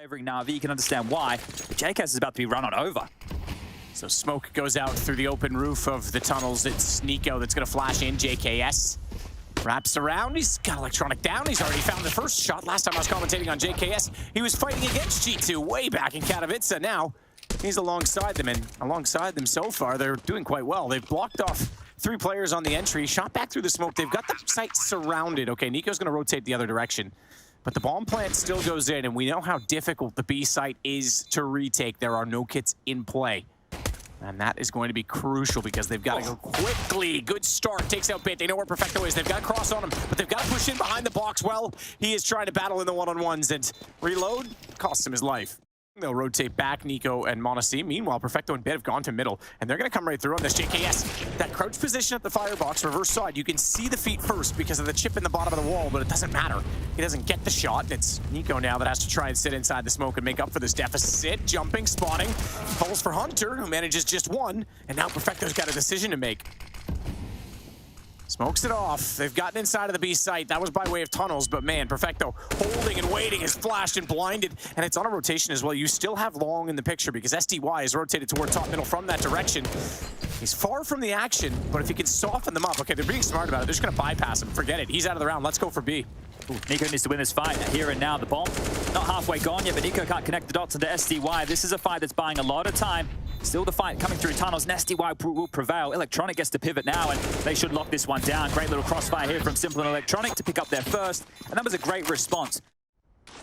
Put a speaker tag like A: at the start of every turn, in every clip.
A: favoring NaVi. You can understand why. But JKS is about to be run on over.
B: So smoke goes out through the open roof of the tunnels. It's Nico that's going to flash in. JKS wraps around. He's got electronic down. He's already found the first shot. Last time I was commentating on JKS, he was fighting against G2 way back in Katowice. Now he's alongside them, and alongside them so far, they're doing quite well. They've blocked off 3 players on the entry, shot back through the smoke. They've got the site surrounded. Okay, Nico's going to rotate the other direction. But the bomb plant still goes in, and we know how difficult the B site is to retake. There are no kits in play. And that is going to be crucial because they've got to go quickly. Good start. Takes out Bit. They know where Perfecto is. They've got to cross on him, but they've got to push in behind the box. Well, he is trying to battle in the one-on-ones, and reload costs him his life. They'll rotate back, Nico and m0NESY. Meanwhile, Perfecto and Bit have gone to middle, and they're going to come right through on this JKS. That crouch position at the firebox, reverse side, you can see the feet first because of the chip in the bottom of the wall, but it doesn't matter. He doesn't get the shot. It's Nico now that has to try and sit inside the smoke and make up for this deficit. Jumping, spawning, pulls for Hunter, who manages just one, and now Perfecto's got a decision to make. Smokes it off. They've gotten inside of the B site. That was by way of tunnels, but man, Perfecto holding and waiting is flashed and blinded, and it's on a rotation as well. You still have Long in the picture because SDY is rotated toward top middle from that direction. He's far from the action, but if he can soften them up, okay, they're being smart about it. They're just going to bypass him. Forget it. He's out of the round. Let's go for B.
A: Ooh, Nico needs to win this fight here and now. The bomb not halfway gone yet, but Nico can't connect the dots into SDY. This is a fight that's buying a lot of time. Still the fight coming through tunnels, and SDY will prevail. Electronic gets to pivot now, and they should lock this one down. Great little crossfire here from Simple and Electronic to pick up their first, and that was a great response.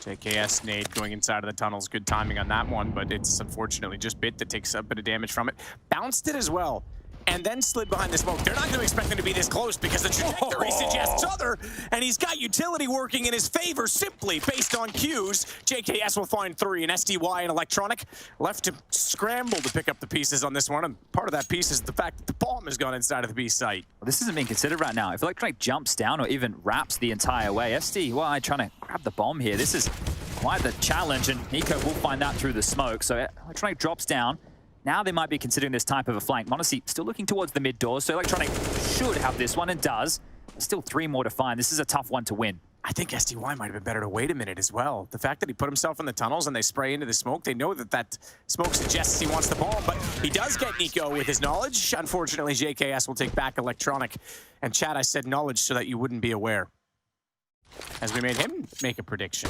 B: JKS nade going inside of the tunnels. Good timing on that one, but it's unfortunately just Bit that takes a bit of damage from it. Bounced it as well, and then slid behind the smoke. They're not going to expect him to be this close because the trajectory suggests other, and he's got utility working in his favor simply based on cues. JKS will find 3, and SDY and Electronic left to scramble to pick up the pieces on this one, and part of that piece is the fact that the bomb has gone inside of the B site.
A: Well, this isn't being considered right now. If Electronic jumps down or even wraps the entire way, SDY trying to grab the bomb here. This is quite the challenge, and Nico will find that through the smoke. So Electronic drops down. Now they might be considering this type of a flank. m0NESY still looking towards the mid doors, so Electronic should have this one, and does. There's still 3 more to find. This is a tough one to win.
B: I think SDY might have been better to wait a minute as well. The fact that he put himself in the tunnels and they spray into the smoke, they know that that smoke suggests he wants the bomb, but he does get Nico with his knowledge. Unfortunately, JKS will take back Electronic. And Chad, I said knowledge so that you wouldn't be aware, as we made him make a prediction.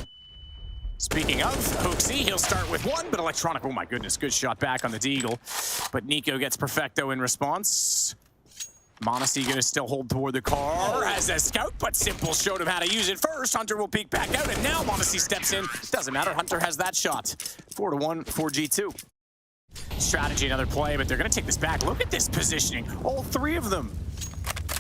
B: Speaking of Hooksy, he'll start with 1, but Electronic, oh my goodness, good shot back on the Deagle. But Nico gets Perfecto in response. m0NESY going to still hold toward the car as a scout, but Simple showed him how to use it first. Hunter will peek back out, and now m0NESY steps in. Doesn't matter, Hunter has that shot. 4-1 for G2. Strategy, another play, but they're going to take this back. Look at this positioning, all 3 of them.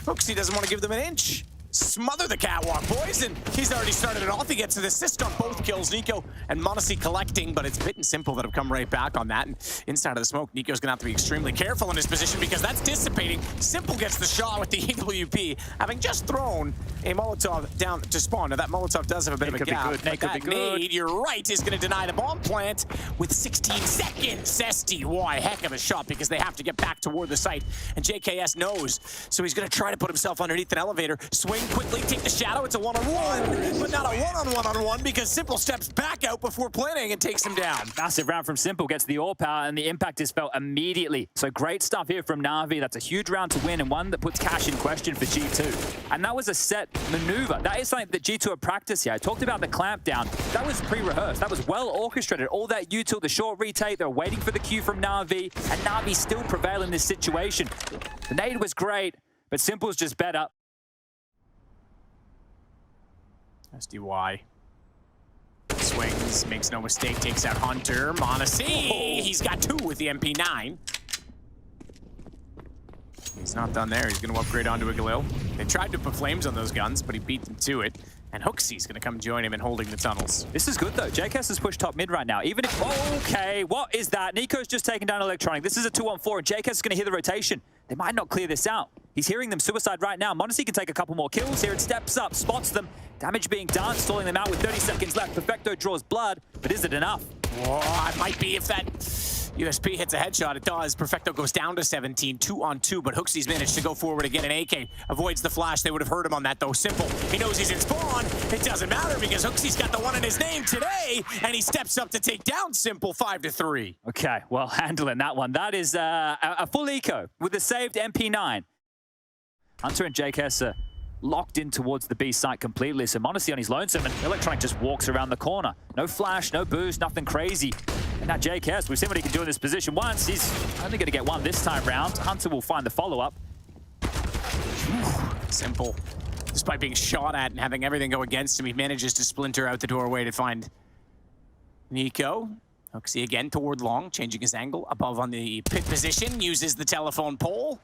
B: Hooksy doesn't want to give them an inch. Smother the catwalk, boys, and he's already started it off. He gets an assist on both kills. Nico and m0NESY collecting, but it's Bit and Simple that have come right back on that. And inside of the smoke, Nico's gonna have to be extremely careful in his position because that's dissipating. Simple gets the shot with the EWP, having just thrown a Molotov down to spawn. Now that Molotov does have a bit of a gap, but that nade, you're right, is gonna deny the bomb plant with 16 seconds. SDY, heck of a shot because they have to get back toward the site, and JKS knows. So he's gonna try to put himself underneath an elevator, swing quickly, take the shadow. It's a one-on-one, but not a one-on-one-on-one because Simple steps back out before planning and takes him down.
A: Massive round from Simple, gets the all power, and the impact is felt immediately. So great stuff here from NaVi. That's a huge round to win, and one that puts cash in question for G2. And that was a set maneuver. That is something that G2 have practiced here. I talked about the clamp down. That was pre-rehearsed. That was well orchestrated. All that util, the short retake, they're waiting for the cue from NaVi, and NaVi still prevail in this situation. The nade was great, but Simple's just better.
B: SDY swings, makes no mistake, takes out Hunter. m0NESY, he's got 2 with the MP9. He's not done there. He's going to upgrade onto a Galil. They tried to put flames on those guns, but he beat them to it. And Hooksy's going to come join him in holding the tunnels.
A: This is good, though. JKS has pushed top mid right now. Even if... Okay, what is that? Nico's just taken down Electronic. This is a 2-on-4, and JKS is going to hear the rotation. They might not clear this out. He's hearing them suicide right now. m0NESY can take a couple more kills here. It steps up, spots them. Damage being done, stalling them out with 30 seconds left. Perfecto draws blood, but is it enough?
B: Whoa, it might be if that USP hits a headshot, it does. Perfecto goes down to 17, 2-on-2, but Hooksy's managed to go forward and get an AK. Avoids the flash, they would have heard him on that though. Simple, he knows he's in spawn. It doesn't matter because Hooksy's got the one in his name today, and he steps up to take down Simple 5-3.
A: Okay, well, handling that one. That is a full eco with the saved MP9. Hunter and JKS are locked in towards the B site completely, so m0NESY on his lonesome, and Electronic just walks around the corner. No flash, no boost, nothing crazy. And now JKS, we've seen what he can do in this position once. He's only going to get one this time round. Hunter will find the follow-up.
B: Simple, despite being shot at and having everything go against him, he manages to splinter out the doorway to find Nico. Hooksy again toward long, changing his angle above on the pit position, uses the telephone pole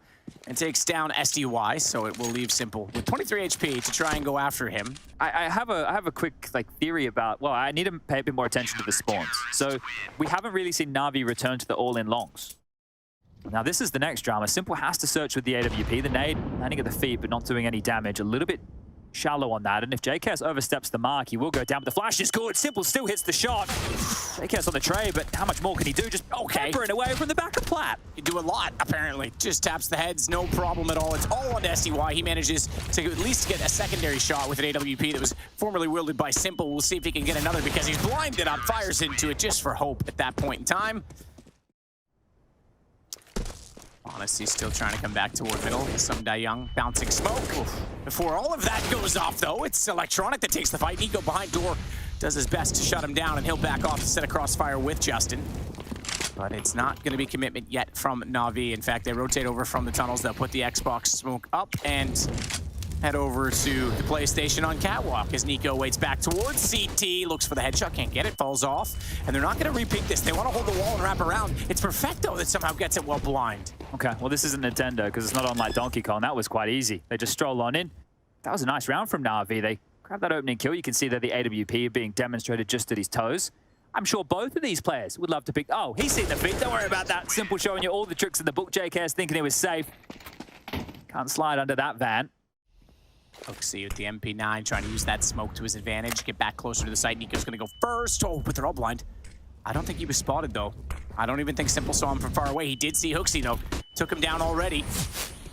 B: and takes down SDY, so it will leave Simple with 23 HP to try and go after him.
A: I have a quick theory about, well, I need to pay a bit more attention to the spawns. So we haven't really seen NaVi return to the all-in longs. Now this is the next drama. Simple has to search with the AWP. The nade landing at the feet, but not doing any damage. A little bit shallow on that, and if JKS oversteps the mark, he will go down, but the flash is good. Simple still hits the shot. JKS on the tray, but how much more can he do? Just peppering away from the back of Plat.
B: He do a lot, apparently. Just taps the heads, no problem at all. It's all on SDY. He manages to at least get a secondary shot with an AWP that was formerly wielded by Simple. We'll see if he can get another because he's blinded on, fires into it just for hope at that point in time. Honestly, still trying to come back toward middle. Some Young bouncing smoke. Before all of that goes off, though, it's Electronic that takes the fight. Nico behind door does his best to shut him down, and he'll back off to set a crossfire with Justin. But it's not going to be commitment yet from NaVi. In fact, they rotate over from the tunnels. They'll put the Xbox smoke up and head over to the PlayStation on Catwalk as Nico waits back towards CT, looks for the headshot, can't get it, falls off. And they're not going to repeat this. They want to hold the wall and wrap around. It's Perfecto that somehow gets it well blind.
A: Okay, well, this isn't Nintendo because it's not on like Donkey Kong. That was quite easy. They just stroll on in. That was a nice round from NaVi. They grabbed that opening kill. You can see that the AWP being demonstrated just at his toes. I'm sure both of these players would love to pick... Oh, he's seen the feet. Don't worry about that. Simple showing you all the tricks in the book. JKS thinking he was safe. Can't slide under that van.
B: Hooksy with the MP9 trying to use that smoke to his advantage. Get back closer to the site. Nico's going to go first. Oh, but they're all blind. I don't think he was spotted, though. I don't even think Simple saw him from far away. He did see Hooksy, though. Took him down already.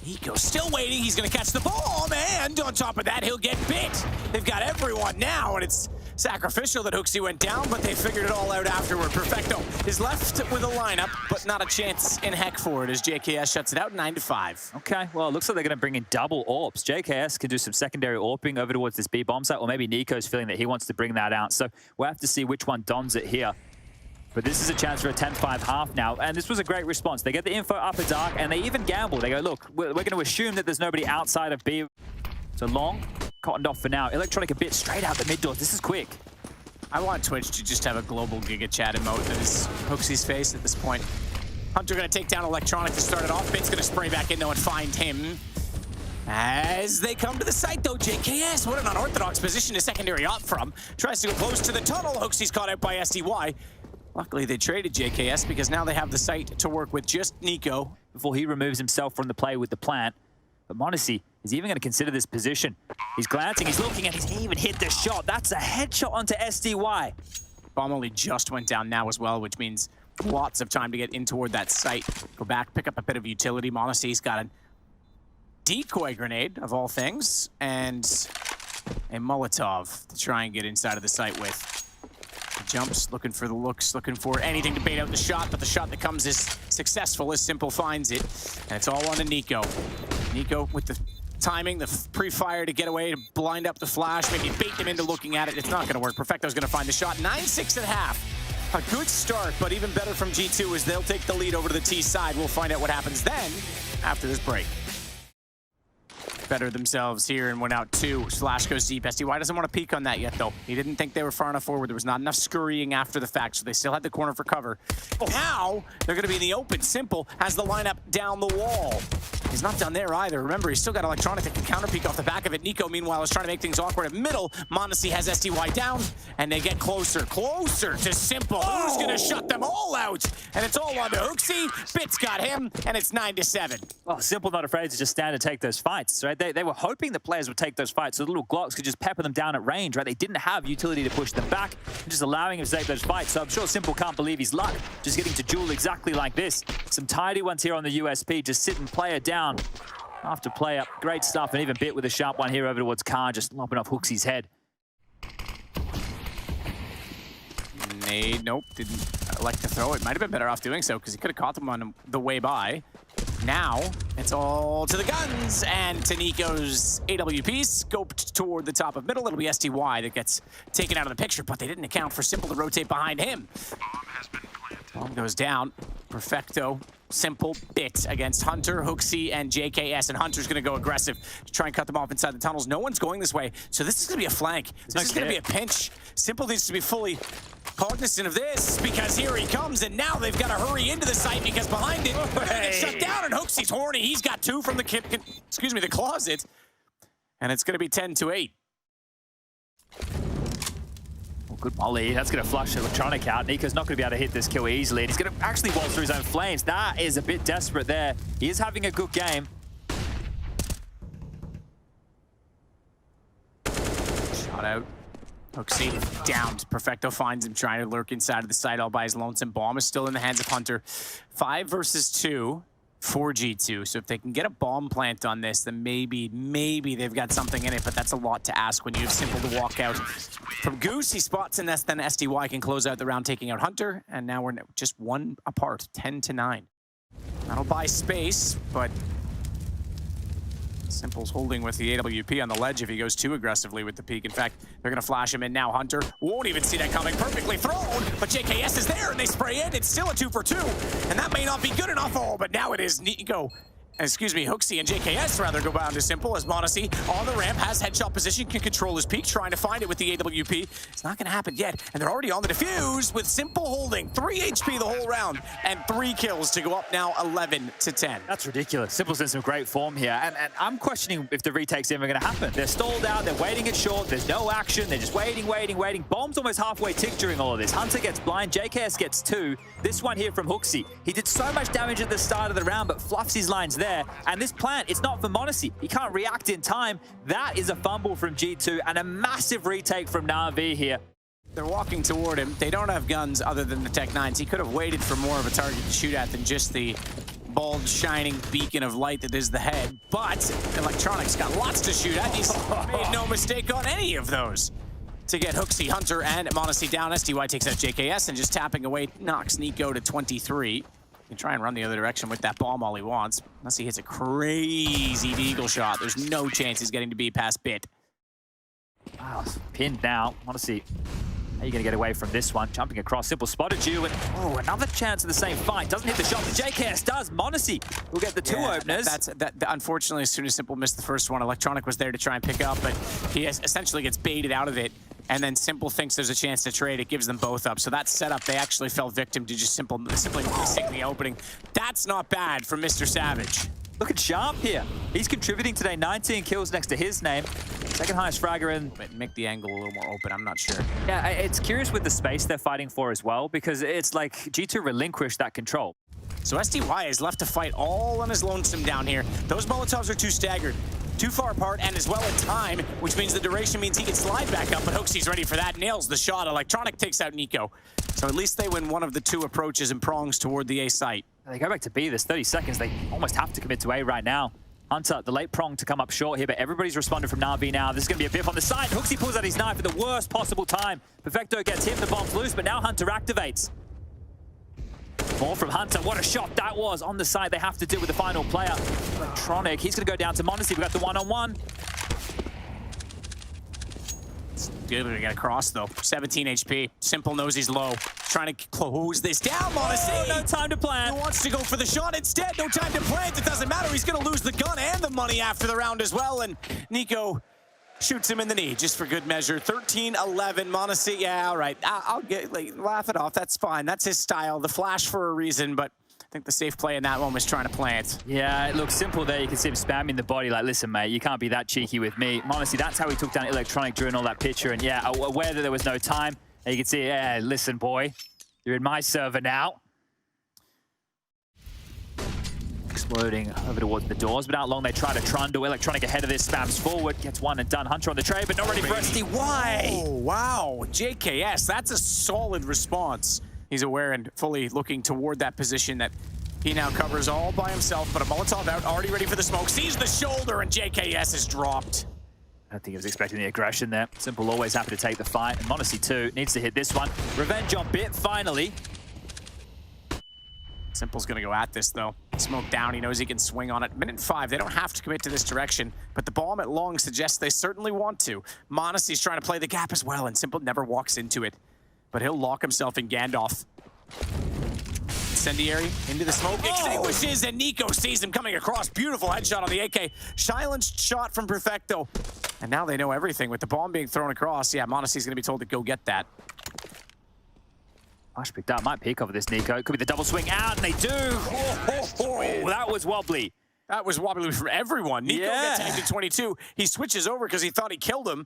B: Nico's still waiting. He's going to catch the ball, and on top of that, he'll get bit. They've got everyone now, and it's sacrificial that Hooksy went down, but they figured it all out afterward. Perfecto is left with a lineup, but not a chance in heck for it as JKS shuts it out 9-5.
A: Okay, well, it looks like they're going to bring in double AWPs. JKS can do some secondary AWPing over towards this B bomb site, or maybe Nico's feeling that he wants to bring that out. So we'll have to see which one dons it here. But this is a chance for a 10-5 half now, and this was a great response. They get the info upper dark, and they even gamble. They go, look, we're going to assume that there's nobody outside of B. So long, cottoned off for now. Electronic a bit straight out the mid doors. This is quick.
B: I want Twitch to just have a global Giga Chat emote that is Hooksy's face at this point. Hunter going to take down Electronic to start it off. Bit's going to spray back in, though, and find him. As they come to the site, though, JKS, what an unorthodox position to secondary op from. Tries to go close to the tunnel. Hooksy's caught out by SDY. Luckily, they traded JKS because now they have the site to work with just Nico.
A: Before he removes himself from the play with the plant. But m0NESY is even going to consider this position. He's glancing, he's looking, and he's even hit the shot. That's a headshot onto SDY.
B: Bomb only just went down now as well, which means lots of time to get in toward that site. Go back, pick up a bit of utility. m0NESY's got a decoy grenade, of all things, and a Molotov to try and get inside of the site with. Jumps, looking for the looks, looking for anything to bait out the shot, but the shot that comes is successful as Simple finds it. And it's all on to Nico. Nico with the timing, the pre-fire to get away, to blind up the flash, maybe bait them into looking at it. It's not going to work. Perfecto's going to find the shot. 9-6 at half. A good start, but even better from G2 as they'll take the lead over to the T side. We'll find out what happens then after this break. Better themselves here and went out 2. Slash goes deep. SDY doesn't want to peek on that yet, though. He didn't think they were far enough forward. There was not enough scurrying after the fact, so they still had the corner for cover. Now, they're going to be in the open. Simple has the lineup down the wall. He's not done there either. Remember, he's still got Electronic that can counter peek off the back of it. Nico, meanwhile, is trying to make things awkward at middle. m0NESY has SDY down, and they get closer to Simple. Who's going to shut them all out? And it's all on to Hooksy. Bit's got him, and it's 9-7.
A: Well, Simple not afraid to just stand and take those fights, right? right? They were hoping the players would take those fights so the little Glocks could just pepper them down at range, right? They didn't have utility to push them back, and just allowing him to take those fights. So I'm sure Simple can't believe his luck, just getting to duel exactly like this. Some tidy ones here on the USP, just sitting player down after player. Great stuff, and even Bit with a sharp one here over towards Khan, just lopping off Hooksy's head.
B: Nade, nope, didn't elect to throw it. Might have been better off doing so because he could have caught them on the way by. Now, it's all to the guns, and to Nico's AWP, scoped toward the top of middle. It'll be STY that gets taken out of the picture, but they didn't account for Simple to rotate behind him. Bomb goes down. Perfecto, Simple, Bit against Hunter, Hooksy, and JKS, and Hunter's gonna go aggressive to try and cut them off inside the tunnels. No one's going this way, so this is gonna be a flank. This is gonna be a pinch. Simple needs to be fully cognizant of this, because here he comes, and now they've got to hurry into the site because behind it, they're gonna get shut down, and Hooksy's horny. He's got two from the the closet, and it's gonna be 10-8.
A: Good molly. That's going to flush Electronic out. Nico's not going to be able to hit this kill easily. And he's going to actually waltz through his own flames. That is a bit desperate there. He is having a good game.
B: Shot out. Hooksy downed. Perfecto finds him trying to lurk inside of the site all by his lonesome. Bomb is still in the hands of Hunter. 5 versus 2. For G2, so if they can get a bomb plant on this, then maybe they've got something in it, but that's a lot to ask when you have Simple to walk out. From Goose, he spots in this, then SDY can close out the round, taking out Hunter, and now we're just one apart, 10-9. That'll buy space, but Simple's holding with the AWP on the ledge if he goes too aggressively with the peek. In fact, they're going to flash him in now. Hunter won't even see that coming. Perfectly thrown, but JKS is there, and they spray in. It's still a 2 for 2, and that may not be good enough. Oh, but now it is Nico. Hooksy and JKS rather go down to Simple as m0NESY on the ramp, has headshot position, can control his peak, trying to find it with the AWP. It's not gonna happen yet, and they're already on the defuse with Simple holding 3 HP the whole round and 3 kills to go up now 11-10.
A: That's ridiculous. Simple's in some great form here, and I'm questioning if the retake's ever gonna happen. They're stalled out, they're waiting it short, there's no action, they're just waiting. Bomb's almost halfway ticked during all of this. Hunter gets blind, JKS gets 2. This one here from Hooksy. He did so much damage at the start of the round, but fluffs his lines there. And this plant, it's not for m0NESY. He can't react in time. That is a fumble from G2 and a massive retake from NaVi here.
B: They're walking toward him. They don't have guns other than the Tech 9s. He could have waited for more of a target to shoot at than just the bulge shining beacon of light that is the head. But Electronic's got lots to shoot at. He's made no mistake on any of those. To get Hooksy, Hunter, and m0NESY down, STY takes out JKS and just tapping away knocks Nico to 23. He can try and run the other direction with that bomb all he wants. Unless he hits a crazy deagle shot, there's no chance he's getting to be past Bit.
A: Wow, pinned now. m0NESY, how are you going to get away from this one? Jumping across, Simple spotted you, and another chance of the same fight. Doesn't hit the shot, but JKS does. m0NESY will get the 2 openers.
B: Unfortunately, as soon as Simple missed the first one, Electronic was there to try and pick up, but he essentially gets baited out of it. And then Simple thinks there's a chance to trade. It gives them both up. So that setup, they actually fell victim to just simply missing the opening. That's not bad from Mr. Savage.
A: Look at Sharp here. He's contributing today, 19 kills next to his name. Second highest fragger in.
B: Make the angle a little more open, I'm not sure.
A: Yeah, it's curious with the space they're fighting for as well, because it's like G2 relinquished that control.
B: So STY is left to fight all on his lonesome down here. Those Molotovs are too staggered, too far apart, and as well in time, which means the duration means he can slide back up, but Hooksy's ready for that, nails the shot. Electronic takes out Nico. So at least they win one of the 2 approaches and prongs toward the A site.
A: They go back to B, there's 30 seconds. They almost have to commit to A right now. Hunter, the late prong to come up short here, but everybody's responded from NaVi now. This is going to be a biff on the side. Hooksy pulls out his knife at the worst possible time. Perfecto gets him, the bomb's loose, but now Hunter activates. More from Hunter. What a shot that was. On the side, they have to deal with the final player. Electronic, he's going to go down to m0NESY. We've got the one-on-one.
B: It's good to get across, though. 17 HP. Simple knows he's low. Trying to close this down, m0NESY.
A: No time to plan.
B: He wants to go for the shot instead. No time to plant. It doesn't matter. He's going to lose the gun and the money after the round as well. And Nico shoots him in the knee, just for good measure. 13-11, m0NESY. Yeah, all right. I'll get laugh it off. That's fine. That's his style. The flash for a reason, but I think the safe play in that one was trying to plant.
A: Yeah, it looks simple there. You can see him spamming the body like, listen, mate, you can't be that cheeky with me. m0NESY, that's how he took down Electronic during all that picture. And yeah, aware that there was no time. And you can see, yeah, listen, boy, you're in my server now. Exploding over towards the doors, but how long they try to trundle. Electronic ahead of this, spams forward, gets one and done. Hunter on the tray, but not ready for SDY.
B: Oh, wow. JKS, that's a solid response. He's aware and fully looking toward that position that he now covers all by himself, but a Molotov out, already ready for the smoke. Sees the shoulder, and JKS is dropped.
A: I don't think he was expecting the aggression there. Simple always happy to take the fight. And Monacy too needs to hit this one. Revenge on Bit, finally.
B: Simple's gonna go at this though. Smoke down, he knows he can swing on it. Minute 5, they don't have to commit to this direction, but the bomb at long suggests they certainly want to. Monacy's trying to play the gap as well, and Simple never walks into it. But he'll lock himself in Gandalf. Incendiary into the smoke, extinguishes, and Nico sees him coming across. Beautiful headshot on the AK. Silenced shot from Perfecto. And now they know everything. With the bomb being thrown across, yeah, Monacy's gonna be told to go get that.
A: Gosh, picked up, might peek over this, Nico. Could be the double swing out, and they do. That was wobbly.
B: That was wobbly from everyone. Nico gets tagged to 22. He switches over because he thought he killed him.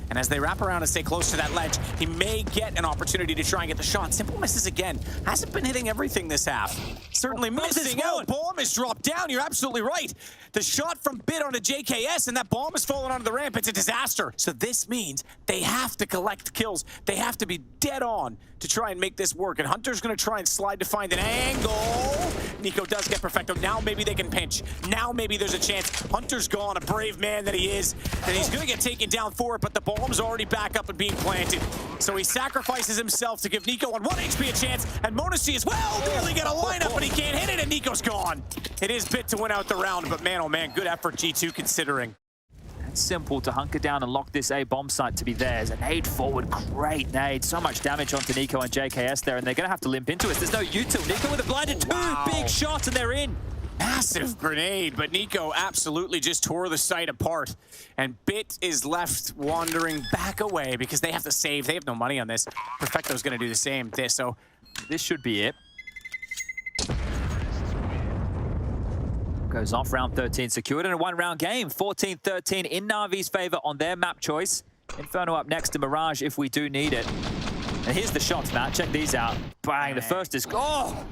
B: And as they wrap around and stay close to that ledge, he may get an opportunity to try and get the shot. Simple misses again. Hasn't been hitting everything this half. Certainly missing out. Bomb is dropped down. You're absolutely right. The shot from Bit onto JKS, and that bomb is falling onto the ramp. It's a disaster. So this means they have to collect kills. They have to be dead on to try and make this work. And Hunter's going to try and slide to find an angle. Nico does get Perfecto. Now maybe they can pinch. Now maybe there's a chance. Hunter's gone, a brave man that he is. And he's going to get taken down for it, but the bomb's already back up and being planted. So he sacrifices himself to give Nico on 1 HP a chance, and Monacy as well. Barely get a lineup, but he can't hit it, and Nico's gone. It is Bit to win out the round, but man, oh man, good effort, G2 considering.
A: It's simple to hunker down and lock this A bomb site to be theirs. A nade forward, great nade. So much damage onto Nico and JKS there, and they're going to have to limp into it. There's no util. Nico with a blinded two big shots, and they're in.
B: Massive grenade, but Nico absolutely just tore the site apart. And Bit is left wandering back away because they have to save. They have no money on this. Perfecto's going to do the same. So
A: this should be it. Goes off, round 13 secured in a 1-round game. 14-13 in NaVi's favor on their map choice. Inferno up next to Mirage if we do need it. And here's the shots, Matt. Check these out. Bang, the first is... Oh!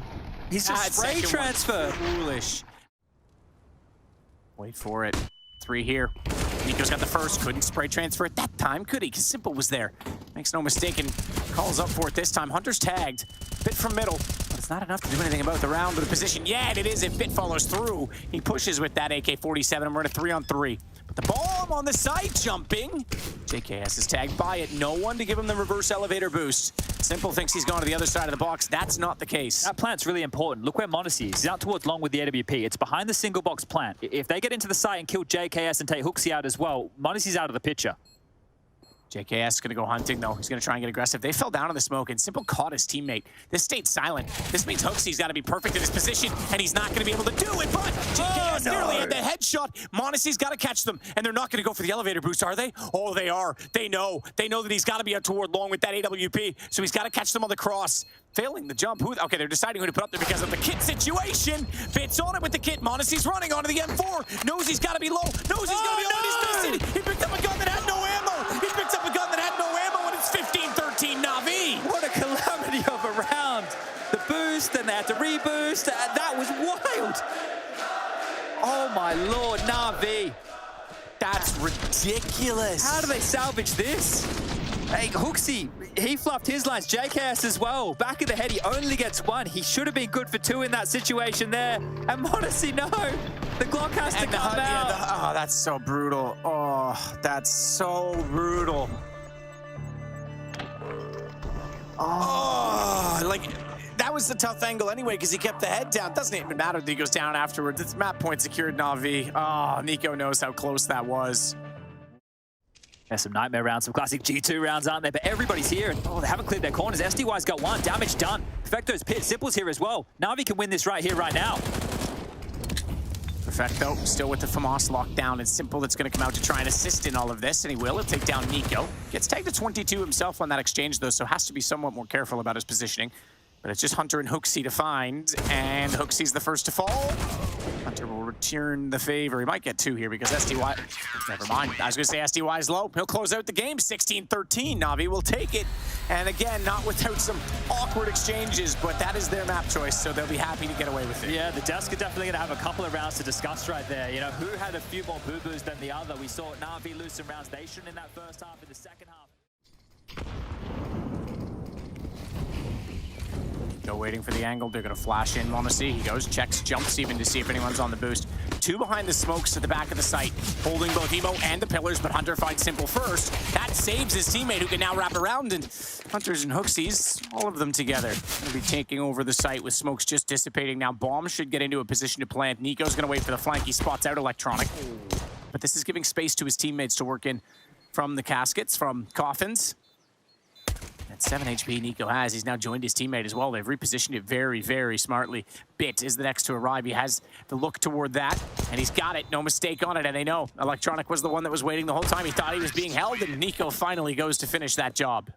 A: He's just spray transfer.
B: Foolish. Wait for it. 3 here. Nico's got the first. Couldn't spray transfer at that time, could he? Because Simple was there. Makes no mistake and calls up for it this time. Hunter's tagged. Bit from middle. But it's not enough to do anything about the round or the position. Yeah, it is if Bit follows through. He pushes with that AK-47 and we're in a 3-on-3. But the bomb on the side jumping. JKS is tagged by it. No one to give him the reverse elevator boost. Simple thinks he's gone to the other side of the box. That's not the case.
A: That plant's really important. Look where Monacy is. He's out towards long with the AWP. It's behind the single box plant. If they get into the site and kill JKS and take Hooksy out as well, Monacy's out of the picture.
B: JKS is going to go hunting, though. He's going to try and get aggressive. They fell down in the smoke, and Simple caught his teammate. This stayed silent. This means Hooksy's got to be perfect in his position, and he's not going to be able to do it, but JKS nearly had the headshot. Monacy's got to catch them, and they're not going to go for the elevator boost, are they? Oh, they are. They know. They know that he's got to be out toward long with that AWP, so he's got to catch them on the cross. Failing the jump. Okay, they're deciding who to put up there because of the kit situation. Bit's on it with the kit. Monacy's running onto the M4. Knows he's got to be low. Knows he's going to be low, and he's missing. He picked up a gun that had no ammo. He picked up a gun that had no ammo, and it's 15-13 NaVi.
A: What a calamity of a round. The boost, and they had to reboost. That was wild. Oh my lord, NaVi.
B: That's ridiculous.
A: How do they salvage this? Hey, Hooksy, he fluffed his lines. JKS as well. Back of the head, he only gets 1. He should have been good for 2 in that situation there. And Monacy, no. The Glock has to come out.
B: Oh, that's so brutal. Oh, that's so brutal. Oh, like, that was the tough angle anyway because he kept the head down. Doesn't even matter that he goes down afterwards. It's map point secured, NaVi. Oh, Nico knows how close that was.
A: There's some nightmare rounds, some classic G2 rounds, aren't there? But everybody's here. And, oh, they haven't cleared their corners. SDY's got 1. Damage done. Perfecto's pit. Simple's here as well. NaVi can win this right here, right now.
B: Perfecto still with the FAMAS locked down. It's Simple that's going to come out to try and assist in all of this, and he will. He'll take down Nico. Gets tagged to 22 himself on that exchange, though, so has to be somewhat more careful about his positioning. But it's just Hunter and Hooksy to find, and Hooksy's the first to fall. Hunter will return the favor. He might get 2 here because SDY... Never mind. I was going to say SDY's low. He'll close out the game. 16-13. NaVi will take it. And again, not without some awkward exchanges, but that is their map choice, so they'll be happy to get away with it.
A: Yeah, the Desk are definitely going to have a couple of rounds to discuss right there. You know, who had a few more boo-boos than the other? We saw NaVi lose some rounds. They shouldn't in that first half. In the second half.
B: Go waiting for the angle. They're going to flash in. Want to see? He goes, checks, jumps even to see if anyone's on the boost. Two behind the smokes at the back of the site, holding both Emo and the pillars, but Hunter finds Simple first. That saves his teammate, who can now wrap around, and Hunters and Hooksies, all of them together. Going to be taking over the site with smokes just dissipating. Now Bomb should get into a position to plant. Nico's going to wait for the flank. He spots out Electronic. But this is giving space to his teammates to work in from the caskets, from coffins. At 7 HP Nico has. He's now joined his teammate as well. They've repositioned it very, very smartly. Bit is the next to arrive. He has the look toward that, and he's got it. No mistake on it, and they know Electronic was the one that was waiting the whole time. He thought he was being held, and Nico finally goes to finish that job.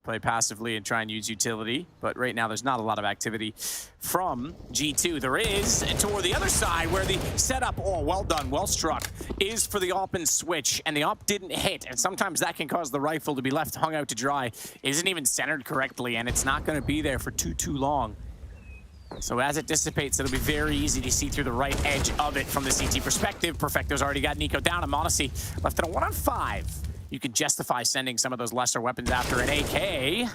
B: Play passively and try and use utility, but right now there's not a lot of activity from G2. There is toward the other side where the setup, oh, well done, well struck, is for the op and switch, and the op didn't hit, and sometimes that can cause the rifle to be left hung out to dry. It isn't even centered correctly, and it's not going to be there for too long. So as it dissipates, it'll be very easy to see through the right edge of it from the CT perspective. Perfecto's already got Nico down, and Monacy left at a 1-on-5. You could justify sending some of those lesser weapons after an AK.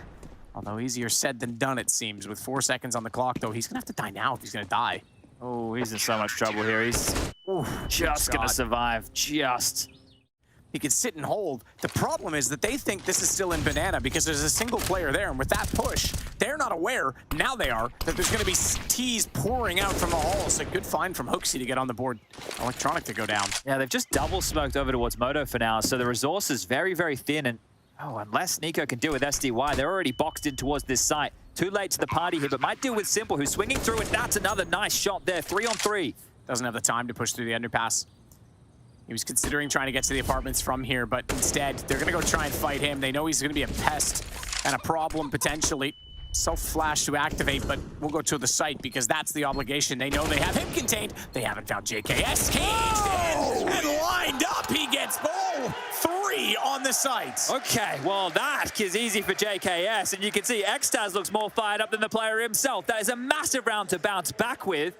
B: Although easier said than done, it seems. With 4 seconds on the clock, though, he's going to have to die now if he's going to die.
A: Oh, he's in so much trouble here. He's just going to survive. Just.
B: He could sit and hold. The problem is that they think this is still in banana because there's a single player there, and with that push, they're not aware, now they are, that there's going to be T's pouring out from the hall. So good find from Hooksy to get on the board. Electronic to go down.
A: Yeah, they've just double smoked over towards Moto for now, so the resource is very, very thin, and unless Nico can deal with SDY, they're already boxed in towards this site. Too late to the party here, but might deal with Simple, who's swinging through, and that's another nice shot there. 3-on-3.
B: Doesn't have the time to push through the underpass. He was considering trying to get to the apartments from here, but instead, they're going to go try and fight him. They know he's going to be a pest and a problem, potentially. Self-flash to activate, but we'll go to the site because that's the obligation. They know they have him contained. They haven't found JKS. Caged in and lined up. He gets ball 3 on the site.
A: Okay, well, that is easy for JKS, and you can see Xtaz looks more fired up than the player himself. That is a massive round to bounce back with.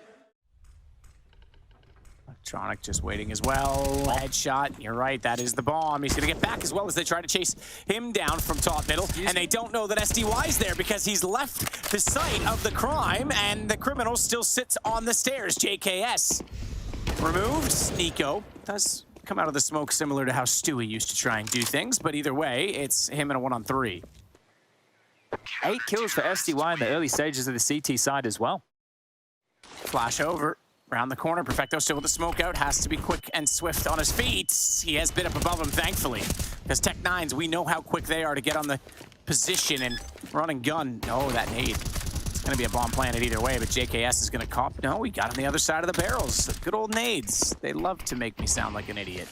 B: Electronic just waiting as well. Headshot. You're right. That is the bomb. He's going to get back as well as they try to chase him down from top middle. And they don't know that SDY's there because he's left the site of the crime and the criminal still sits on the stairs. JKS removed. Nico does come out of the smoke similar to how Stewie used to try and do things. But either way, it's him in a 1-on-3.
A: 8 kills for SDY in the early stages of the CT side as well.
B: Flash over. Around the corner, Perfecto still with the smoke out, has to be quick and swift on his feet. He has been up above him, thankfully. Because Tech-9s, we know how quick they are to get on the position and run and gun. No, that nade. It's going to be a bomb planted either way, but JKS is going to cop. No, he got on the other side of the barrels. Good old nades. They love to make me sound like an idiot.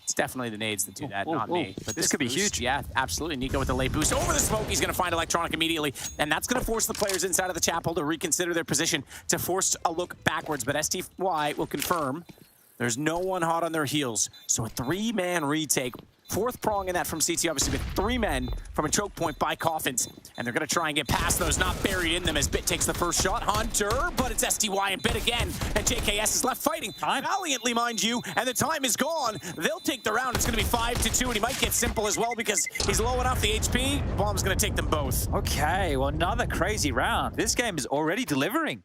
B: It's definitely the nades that do that, not me. But
A: this could be
B: boost,
A: huge.
B: Yeah, absolutely. Nico with the late boost over the smoke. He's going to find Electronic immediately, and that's going to force the players inside of the chapel to reconsider their position, to force a look backwards. But STY will confirm there's no one hot on their heels. So a 3-man retake. 4th prong in that from CT, obviously, but 3 men from a choke point by Coffins. And they're going to try and get past those, not buried in them as Bit takes the first shot. Hunter, but it's SDY and Bit again. And JKS is left fighting valiantly, mind you, and the time is gone. They'll take the round. It's going to be 5-2, and he might get Simple as well because he's low enough the HP. Bomb's going to take them both.
A: Okay, well, another crazy round. This game is already delivering.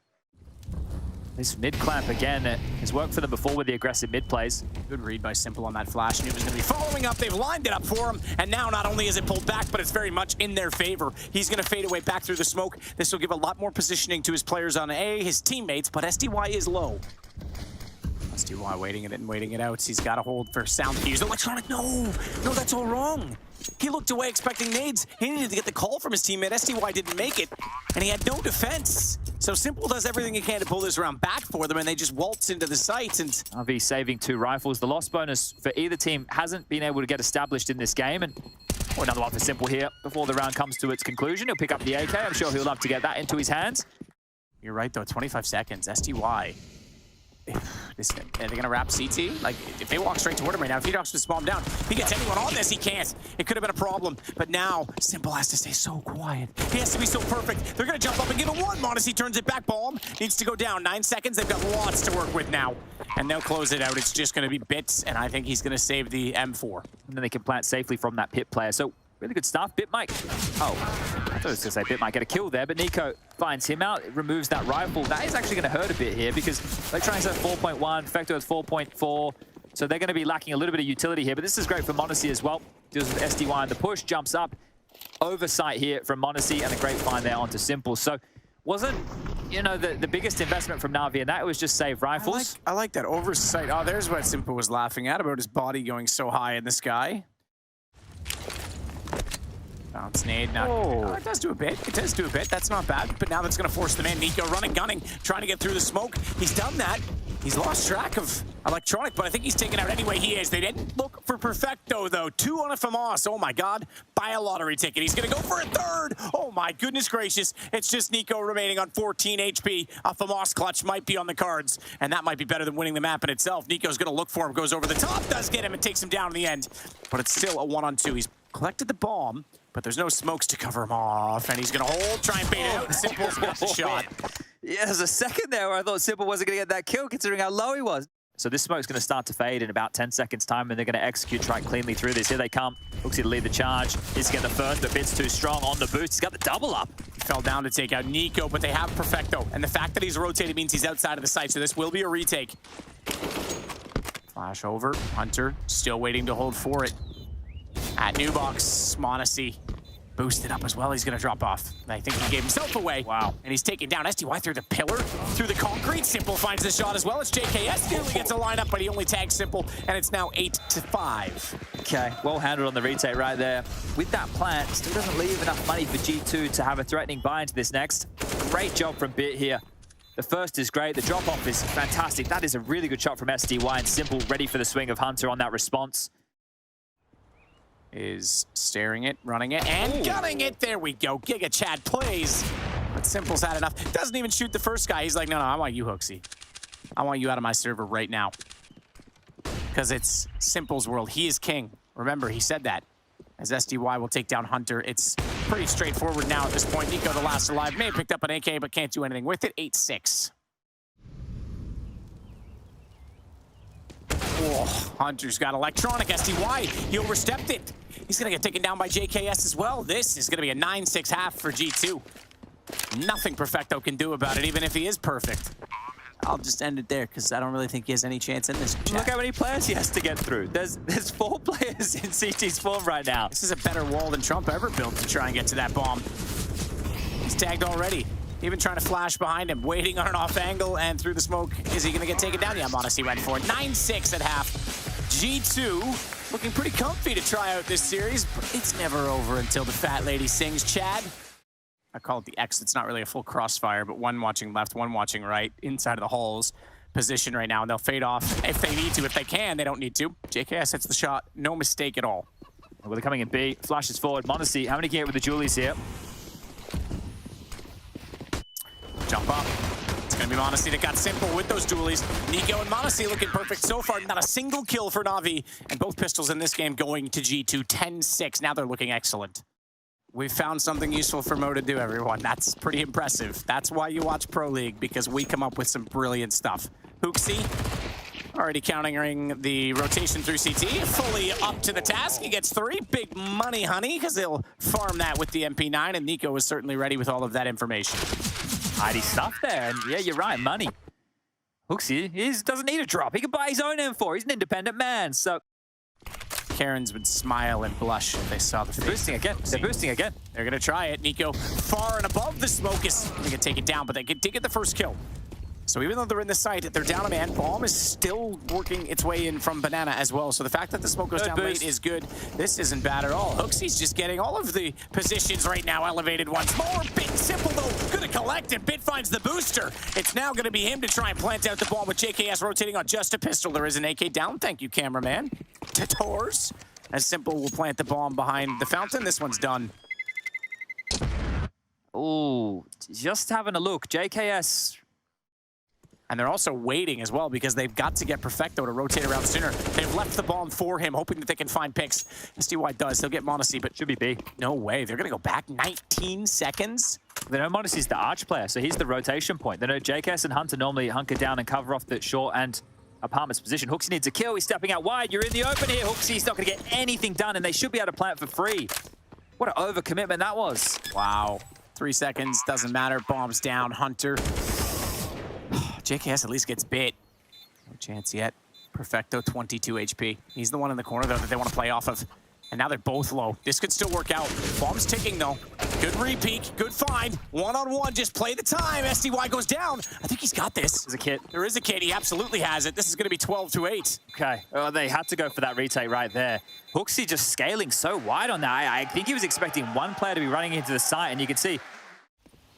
A: This mid clamp again has worked for them before with the aggressive mid plays.
B: Good read by Simple on that flash. Knew he was going to be following up. They've lined it up for him. And now not only is it pulled back, but it's very much in their favor. He's going to fade away back through the smoke. This will give a lot more positioning to his players on A, his teammates, but SDY is low. SDY waiting it and waiting it out. He's got to hold for sound fuse. Electronic, no, that's all wrong. He looked away expecting nades. He needed to get the call from his teammate. SDY didn't make it, and he had no defense. So Simple does everything he can to pull this round back for them, and they just waltz into the site. And
A: NaVi saving 2 rifles. The loss bonus for either team hasn't been able to get established in this game. And another one for Simple here before the round comes to its conclusion. He'll pick up the AK. I'm sure he'll love to get that into his hands.
B: You're right, though. 25 seconds. SDY Are they gonna wrap CT? Like, if they walk straight toward him right now, if he drops this bomb down, if he gets anyone on this, he can't. It could have been a problem, but now Simple has to stay so quiet. He has to be so perfect. They're gonna jump up and give him one. Modesty turns it back. Bomb needs to go down. 9 seconds. They've got lots to work with now, and they'll close it out. It's just gonna be Bits, and I think he's gonna save the M4.
A: And then they can plant safely from that pit player. So really good stuff. Bitmike. Oh, I thought I was going to say Bitmike get a kill there, but Nico finds him out, removes that rifle. That is actually going to hurt a bit here because Electronics has 4.1, Fecto has 4.4. So they're going to be lacking a little bit of utility here, but this is great for Monacy as well. Deals with SDY in the push, jumps up. Oversight here from Monacy and a great find there onto Simple. So wasn't, you know, the biggest investment from NaVi, and that was just save rifles.
B: I like that oversight. Oh, there's what Simple was laughing at about his body going so high in the sky. Bounce nade. Now, oh, it does do a bit. It does do a bit. That's not bad. But now that's going to force them in. Nico running, gunning, trying to get through the smoke. He's done that. He's lost track of Electronic, but I think he's taken out anyway. He is. They didn't look for Perfecto, though. 2 on a FAMAS. Oh, my God. Buy a lottery ticket. He's going to go for a third. Oh, my goodness gracious. It's just Nico remaining on 14 HP. A FAMAS clutch might be on the cards, and that might be better than winning the map in itself. Nico's going to look for him, goes over the top, does get him, and takes him down in the end. But it's still a 1-on-2. He's collected the bomb, but there's no smokes to cover him off, and he's going to hold, try and bait it out. Simple's got the shot.
A: Yeah, there's a second there where I thought Simple wasn't going to get that kill, considering how low he was. So this smoke's going to start to fade in about 10 seconds time, and they're going to execute, try cleanly through this. Here they come. Hooksy to lead the charge. He's to get the first, but Bit's too strong on the boost. He's got the double up.
B: He fell down to take out Nico, but they have Perfecto, and the fact that he's rotated means he's outside of the site, so this will be a retake. Flash over. Hunter still waiting to hold for it. At new box, Monacy boosted up as well. He's going to drop off. I think he gave himself away.
A: Wow.
B: And he's taken down SDY through the pillar, through the concrete. Simple finds the shot as well. It's JKS. Nearly gets a lineup, but he only tags Simple, and it's now 8-5.
A: Okay, well handled on the retake right there. With that plant, still doesn't leave enough money for G2 to have a threatening buy into this next. Great job from Bit here. The first is great. The drop-off is fantastic. That is a really good shot from SDY, and Simple ready for the swing of Hunter on that response.
B: Is staring it, running it, and gunning it. There we go. Giga Chad plays. But Simple's had enough. Doesn't even shoot the first guy. He's like, no, I want you, Hooksy. I want you out of my server right now. Because it's Simple's world. He is king. Remember, he said that. As SDY will take down Hunter. It's pretty straightforward now at this point. Nico, the last alive, may have picked up an AK, but can't do anything with it. 8-6. Oh, Hunter's got Electronic. SDY, he overstepped it. He's going to get taken down by JKS as well. This is going to be a 9-6 half for G2. Nothing Perfecto can do about it, even if he is perfect. I'll just end it there, because I don't really think he has any chance in this chat.
A: Look how many players he has to get through. There's 4 players in CT's form right now.
B: This is a better wall than Trump ever built to try and get to that bomb. He's tagged already. Even trying to flash behind him, waiting on an off angle and through the smoke. Is he going to get taken down? Yeah, Monacy went for it. 9-6 at half. G2 looking pretty comfy to try out this series, but it's never over until the fat lady sings. Chad, I call it the X. It's not really a full crossfire, but one watching left, one watching right, inside of the halls position right now, and they'll fade off if they need to. If they can, they don't need to. JKS hits the shot. No mistake at all.
A: Well, they're coming in B. Flashes forward. Monacy, how many can you get with the Julies here?
B: Jump up. It's going to be Monacy that got Simple with those dualies. Nico and Monacy looking perfect so far. Not a single kill for NaVi. And both pistols in this game going to G2. 10-6. Now they're looking excellent. We've found something useful for Mo to do, everyone. That's pretty impressive. That's why you watch Pro League, because we come up with some brilliant stuff. Hooksy, already countering the rotation through CT. Fully up to the task. He gets 3. Big money, honey, because they'll farm that with the MP9. And Nico is certainly ready with all of that information.
A: Mighty stuff there, and yeah, you're right, money. Hooksy, he doesn't need a drop. He can buy his own M4. He's an independent man, so...
B: Karens would smile and blush if they saw the face.
A: They're boosting again. They're boosting again.
B: They're going to try it. Nico far and above the smoke is going to take it down, but they did get the first kill. So even though they're in the site, they're down a man. Bomb is still working its way in from Banana as well. So the fact that the smoke goes down late is good. This isn't bad at all. Hooksy's just getting all of the positions right now elevated once more. Bit Simple, though, going to collect it. Bit finds the booster. It's now going to be him to try and plant out the bomb with JKS rotating on just a pistol. There is an AK down. Thank you, cameraman. Tators. As Simple will plant the bomb behind the fountain. This one's done.
A: Ooh, just having a look. JKS...
B: And they're also waiting as well because they've got to get Perfecto to rotate around sooner. They've left the bomb for him, hoping that they can find picks. SDY does. They'll get Monacy, but
A: Should be B.
B: no way. They're going to go back 19 seconds.
A: They know Monacy's the arch player, so he's the rotation point. They know JKS and Hunter normally hunker down and cover off the short and Apartment's position. Hooksy needs a kill. He's stepping out wide. You're in the open here. Hooksy's not going to get anything done, and they should be able to plant for free. What an overcommitment that was.
B: Wow. 3 seconds. Doesn't matter. Bombs down. Hunter. JKS at least gets bit. No chance yet. Perfecto, 22 HP. He's the one in the corner, though, that they want to play off of. And now they're both low. This could still work out. Bomb's ticking, though. Good repeat. Good find. One-on-one. Just play the time. SDY goes down. I think he's got this.
A: There's a kit.
B: There is a kit. He absolutely has it. This is going to be 12-8.
A: Okay. Oh, they had to go for that retake right there. Hooksy just scaling so wide on that. I think he was expecting one player to be running into the site, and you can see.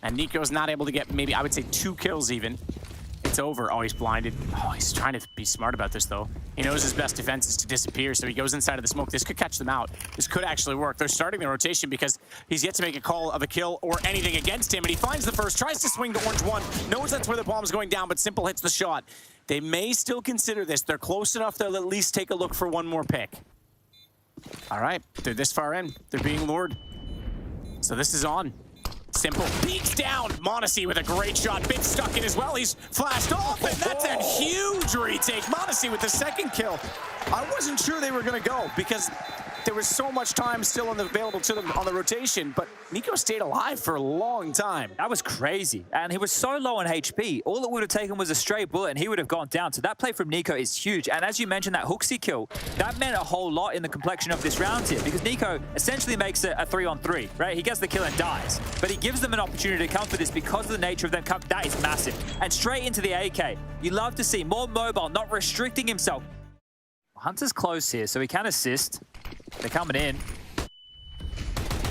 B: And Nico's not able to get maybe, I would say, 2 kills even. It's over. Oh, he's blinded. Oh, he's trying to be smart about this, though. He knows his best defense is to disappear, so he goes inside of the smoke. This could catch them out. This could actually work. They're starting the rotation because he's yet to make a call of a kill or anything against him, and he finds the first, tries to swing to orange 1, knows that's where the bomb's going down, but Simple hits the shot. They may still consider this. They're close enough they'll at least take a look for one more pick. All right, they're this far in. They're being lured. So this is on. Simple peeks down. Monacy with a great shot. Bit stuck in as well. He's flashed off, and that's a huge retake. Monacy with the second kill. I wasn't sure they were going to go because there was so much time still available to them on the rotation, but Nico stayed alive for a long time.
A: That was crazy. And he was so low on HP. All it would have taken was a stray bullet, and he would have gone down. So that play from Nico is huge. And as you mentioned, that Hooksy kill, that meant a whole lot in the complexion of this round here, because Nico essentially makes it a 3-on-3, right? He gets the kill and dies. But he gives them an opportunity to come for this because of the nature of them. That is massive. And straight into the AK. You love to see more mobile, not restricting himself. Hunter's close here, so he can assist. They're coming in.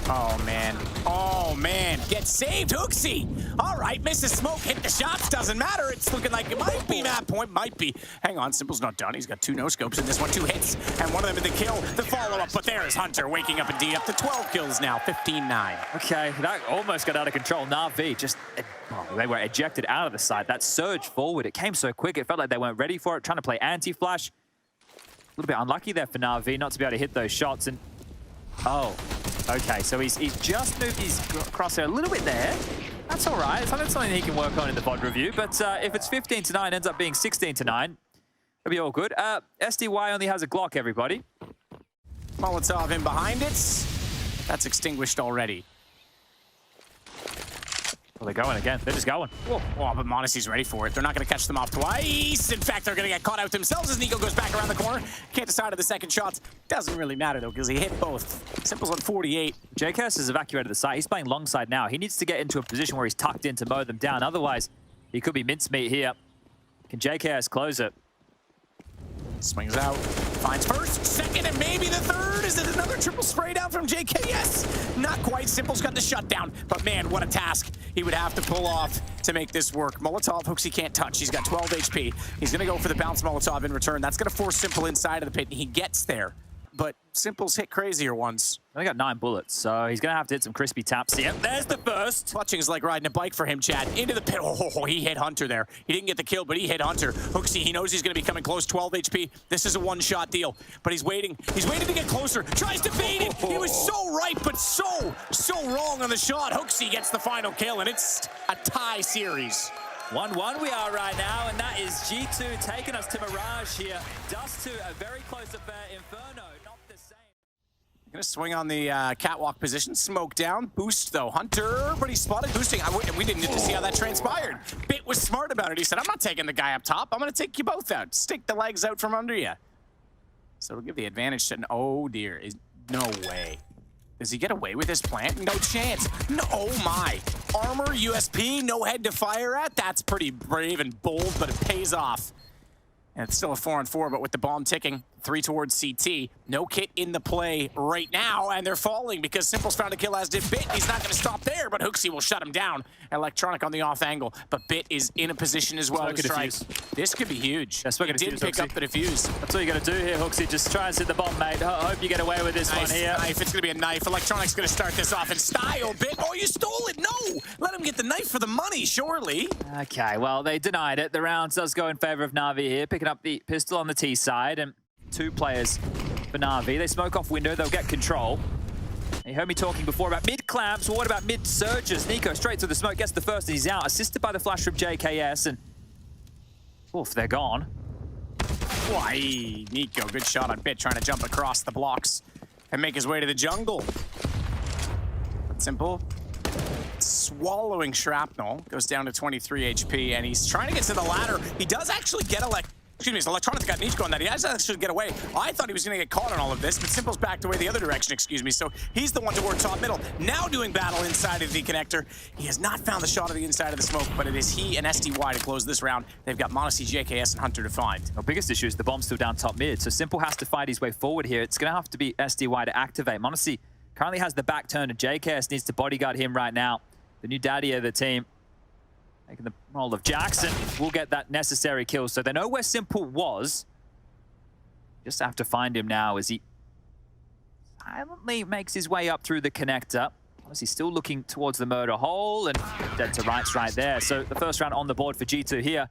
B: Oh, man. Oh, man. Get saved, Hooksy. All right, misses smoke, hit the shots. Doesn't matter. It's looking like it might be that point. Might be. Hang on, Simple's not done. He's got 2 no-scopes in this one. 2 hits, and one of them in the kill. The follow-up, but there's Hunter waking up indeed. Up to 12 kills now, 15-9.
A: Okay, that almost got out of control. NaVi just... Oh, they were ejected out of the side. That surge forward, it came so quick. It felt like they weren't ready for it, trying to play anti-flash. A little bit unlucky there for NaVi not to be able to hit those shots. And oh, okay, so he's just moved his crosshair a little bit there. That's all right. That's something he can work on in the VOD review. But if it's 15-9, ends up being 16-9, it'll be all good. SDY only has a Glock, everybody.
B: Molotov in behind it. That's extinguished already.
A: Well, they're going again. They're just going.
B: Whoa. Oh, but Monacy's ready for it. They're not going to catch them off twice. In fact, they're going to get caught out themselves as Nico goes back around the corner. Can't decide on the second shots. Doesn't really matter, though, because he hit both. Simple's on 48.
A: JKS has evacuated the site. He's playing long side now. He needs to get into a position where he's tucked in to mow them down. Otherwise, he could be mincemeat here. Can JKS close it?
B: Swings out. Finds first, second, and maybe the third. Is it another triple spray down from JKS? Not quite. Simple's got the shutdown. But man, what a task he would have to pull off to make this work. Molotov, Hooksy can't touch. He's got 12 HP. He's going to go for the bounce Molotov in return. That's going to force Simple inside of the pit, and he gets there. But Simple's hit crazier ones.
A: They got 9 bullets, so he's going to have to hit some crispy taps. Yep, there's the first.
B: Clutching is like riding a bike for him, Chad. Into the pit. Oh, he hit Hunter there. He didn't get the kill, but he hit Hunter. Hooksy, he knows he's going to be coming close. 12 HP. This is a one-shot deal, but he's waiting. He's waiting to get closer. Tries to bait it. He was so right, but so wrong on the shot. Hooksy gets the final kill, and it's a tie series.
A: 1-1 we are right now, and that is G2 taking us to Mirage here. Dust to a very close affair. Inferno, not the same.
B: Gonna swing on the catwalk position, smoke down, boost though. Hunter, but he's spotted boosting. We didn't get to see how that transpired. Bit was smart about it. He said, I'm not taking the guy up top. I'm gonna take you both out. Stick the legs out from under you. So it'll give the advantage to, oh dear, no way. Does he get away with this plant? No chance. No, oh my. Armor, USP, no head to fire at. That's pretty brave and bold, but it pays off. And it's still a 4-on-4, but with the bomb ticking, 3 towards CT. No kit in the play right now, and they're falling because Simple's found a kill, as did Bit. He's not going to stop there, but Hooksy will shut him down. Electronic on the off angle, but Bit is in a position as well to strike. This could be huge.
A: Yeah,
B: he did pick up the defuse.
A: That's all you got to do here, Hooksy. Just try and sit the bomb, mate. I hope you get away with this one here.
B: Knife. It's going to be a knife. Electronic's going to start this off in style. Bit. Oh, you stole it. No! Let him get the knife for the money, surely.
A: Okay, well, they denied it. The round does go in favor of NaVi here, picking up the pistol on the T side, and 2 players for NaVi. They smoke off window, they'll get control. You heard me talking before about mid clamps. Well, what about mid surges? Nico straight to the smoke, gets the first, and he's out. Assisted by the flash from JKS, and oof, they're gone.
B: Why, Nico, good shot on Bit, trying to jump across the blocks and make his way to the jungle. But Simple, swallowing shrapnel, goes down to 23 HP, and he's trying to get to the ladder. He does actually get Electronic's got Nico on that. He does actually get away. I thought he was going to get caught on all of this, but Simple's backed away the other direction, so he's the one toward top middle. Now doing battle inside of the connector. He has not found the shot of the inside of the smoke, but it is he and SDY to close this round. They've got m0NESY, JKS, and Hunter to find.
A: The biggest issue is the bomb's still down top mid, so Simple has to fight his way forward here. It's going to have to be SDY to activate. m0NESY currently has the back turn, and JKS needs to bodyguard him right now. The new daddy of the team, making the role of Jackson, will get that necessary kill. So they know where Simple was. Just have to find him now as he silently makes his way up through the connector. Obviously still looking towards the murder hole, and dead to rights right there. So the first round on the board for G2 here.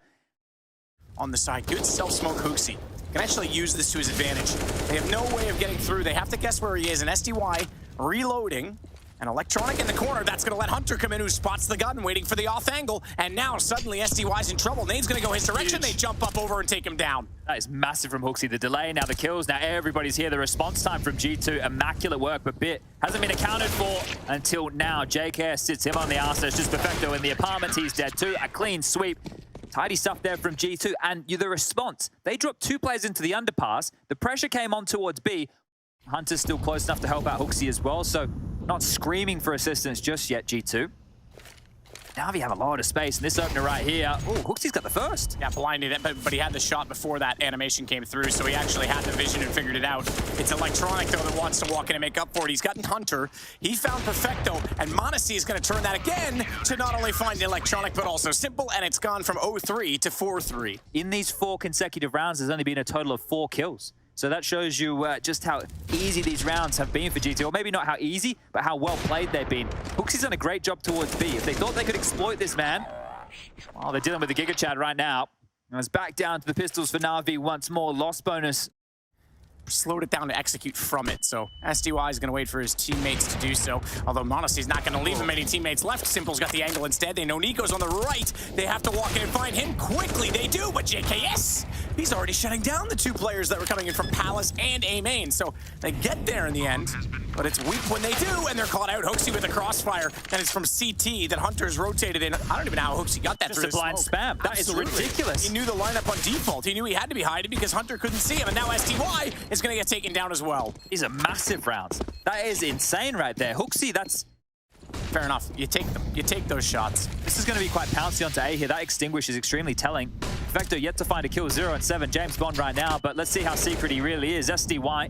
B: On the side, good self-smoke Hooksy. Can actually use this to his advantage. They have no way of getting through. They have to guess where he is, and SDY reloading. An Electronic in the corner, that's going to let Hunter come in, who spots the gun, waiting for the off angle. And now suddenly SDY's in trouble. Nade's going to go his direction. Huge. They jump up over and take him down.
A: That is massive from Hooksy. The delay, now the kills, now everybody's here. The response time from G2, immaculate work, but Bit hasn't been accounted for until now. JKS sits him on the arse. It's just Perfecto in the apartment. He's dead too. A clean sweep. Tidy stuff there from G2. And the response, they dropped 2 players into the underpass. The pressure came on towards B. Hunter's still close enough to help out Hooksy as well, so not screaming for assistance just yet, G2. NaVi have a lot of space in this opener right here. Oh, Hooksy's got the first.
B: Yeah, blinded it, but he had the shot before that animation came through, so he actually had the vision and figured it out. It's Electronic, though, that wants to walk in and make up for it. He's gotten Hunter. He found Perfecto, and m0NESY is going to turn that again to not only find Electronic, but also Simple, and it's gone from 0-3 to 4-3.
A: In these 4 consecutive rounds, there's only been a total of 4 kills. So that shows you just how easy these rounds have been for G2. Or maybe not how easy, but how well played they've been. Hooksy's done a great job towards B. If they thought they could exploit this man, well, they're dealing with the Giga Chad right now. And it's back down to the pistols for NaVi once more. Lost bonus.
B: Slowed it down to execute from it, so SDY is going to wait for his teammates to do so. Although m0NESY's not going to leave him any teammates left. Simple's got the angle instead. They know Nico's on the right. They have to walk in and find him quickly. They do, but JKS, he's already shutting down the 2 players that were coming in from Palace and A main. So they get there in the end, but it's weak when they do, and they're caught out. Hooksy with a crossfire, and it's from CT that Hunter's rotated in. I don't even know how Hooksy got that
A: just
B: through
A: a blind spam. That is ridiculous.
B: He knew the lineup on default. He knew he had to be hiding because Hunter couldn't see him, and now SDY is going to get taken down as well.
A: These are massive rounds. That is insane right there. Hooksy, that's...
B: Fair enough. You take them. You take those shots.
A: This is going to be quite pouncy onto A here. That extinguish is extremely telling. Perfecto yet to find a kill, 0 and 7. James Bond right now, but let's see how secret he really is. SDY